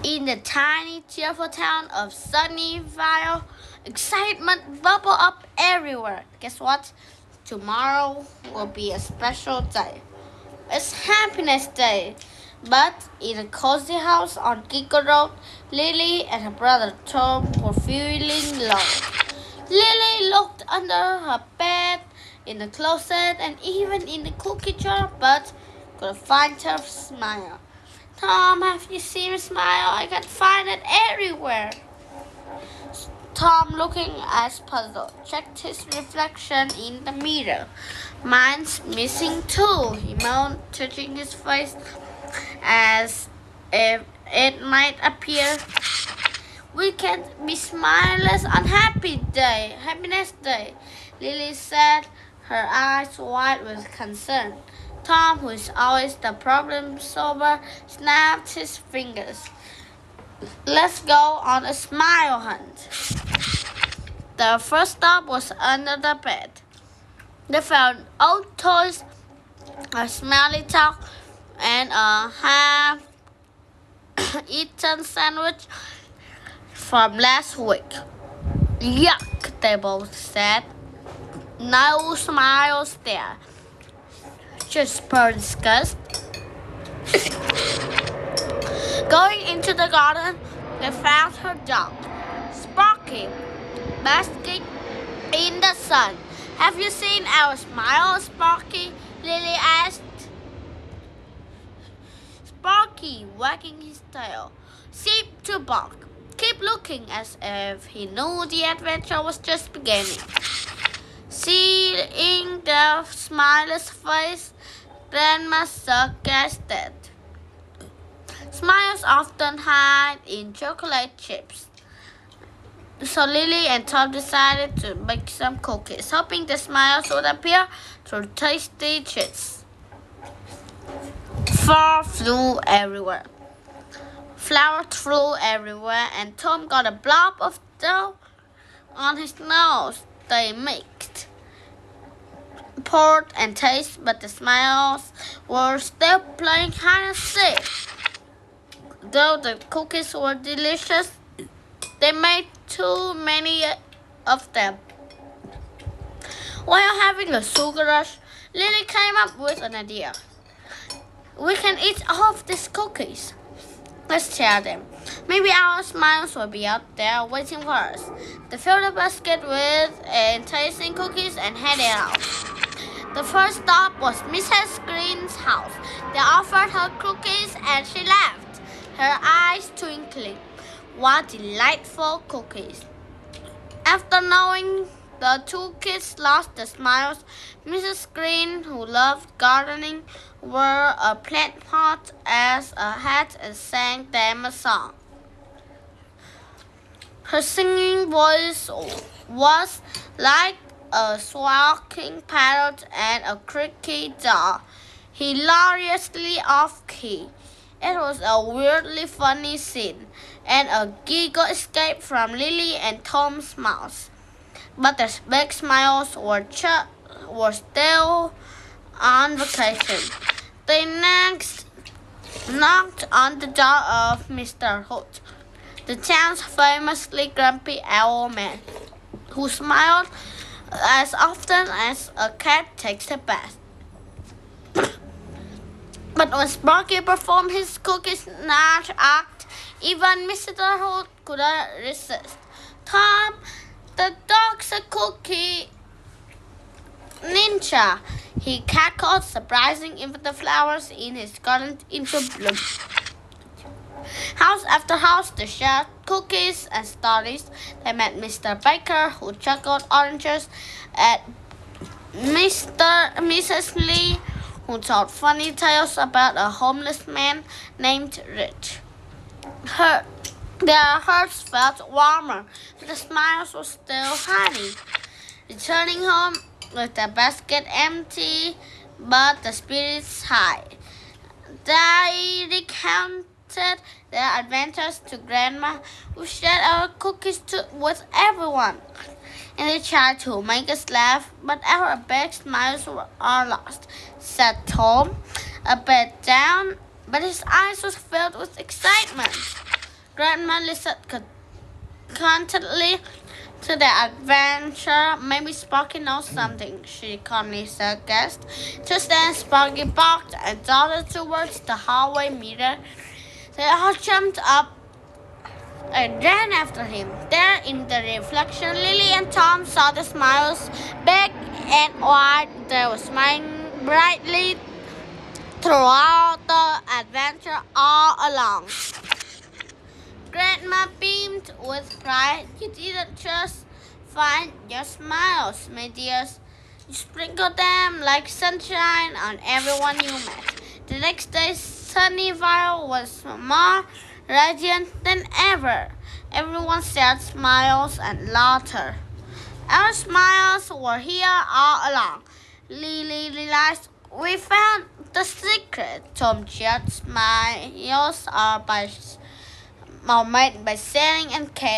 In the tiny, cheerful town of Sunnyvale, excitement bubble up everywhere. Guess what? Tomorrow will be a special day. It's Happiness Day. But in a cozy house on Giga Road, Lily and her brother Tom were feeling low. Lily looked under her bed, in the closet, and even in the cookie jar, but couldn't find her smile. Tom, have you seen me smile? I can't find it everywhere. Tom, looking as puzzled, checked his reflection in the mirror. Mine's missing too, he moaned, touching his face as if it might appear. We can't be smileless on Happiness Day, Lily said, her eyes wide with concern. Tom, who is always the problem solver, snapped his fingers. Let's go on a smile hunt. The first stop was under the bed. They found old toys, a smelly talk, and a half-eaten sandwich from last week. Yuck, they both said. No smiles there. Just pure disgust. Going into the garden, they found her dog, Sparky, basking in the sun. Have you seen our smile, Sparky? Lily asked. Sparky, wagging his tail, seemed to bark. Keep looking as if he knew the adventure was just beginning. Seeing the smileless face, Grandma suggested. Smiles often hide in chocolate chips. So Lily and Tom decided to bake some cookies, hoping the smiles would appear through tasty treats. Flour flew everywhere, and Tom got a blob of dough on his nose. They mixed, poured, and tasted, but the smiles were still playing hide and seek. Though the cookies were delicious, they made too many of them. While having a sugar rush, Lily came up with an idea. We can eat all of these cookies. Let's share them. Maybe our smiles will be out there waiting for us. They filled the basket with enticing cookies and headed out. The first stop was Mrs. Green's house. They offered her cookies and she laughed, her eyes twinkling. What delightful cookies! After knowing the two kids lost their smiles, Mrs. Green, who loved gardening, wore a plant pot as a hat and sang them a song. Her singing voice was like a squawking parrot and a creaky door, hilariously off-key. It was a weirdly funny scene, and a giggle escaped from Lily and Tom's mouths. But their big smiles were still on vacation. They next knocked on the door of Mr. Hoot, the town's famously grumpy owl man, who smiled as often as a cat takes a bath. But when Sparky performed his cookie snatch act, even Mr. Hoot couldn't resist. Tom, the dog's a cookie ninja, he cackled, surprising even the flowers in his garden into bloom. House after house, they shared cookies and stories. They met Mr. Baker, who chuckled oranges at Mrs. Lee, who told funny tales about a homeless man named Rich. Their hearts felt warmer, but the smiles were still hiding. Returning home with the basket empty, but the spirits high, they recounted their adventures to Grandma, who shared our cookies with everyone. And they tried to make us laugh, but our big smiles are lost, said Tom, a bit down, but his eyes were filled with excitement. Grandma listened contently to the adventure. Maybe Sparky knows something, she calmly suggested. Just then Sparky barked and darted towards the hallway mirror. They all jumped up and ran after him. There in the reflection, Lily and Tom saw the smiles, big and wide. They were smiling brightly throughout the adventure all along. Grandma beamed with pride. You didn't just find your smiles, my dears. You sprinkled them like sunshine on everyone you met. The next day, Sunnyvale was more radiant than ever. Everyone shared smiles and laughter. Our smiles were here all along. Lily realized we found the secret. Tom shared smiles are made by sharing and caring.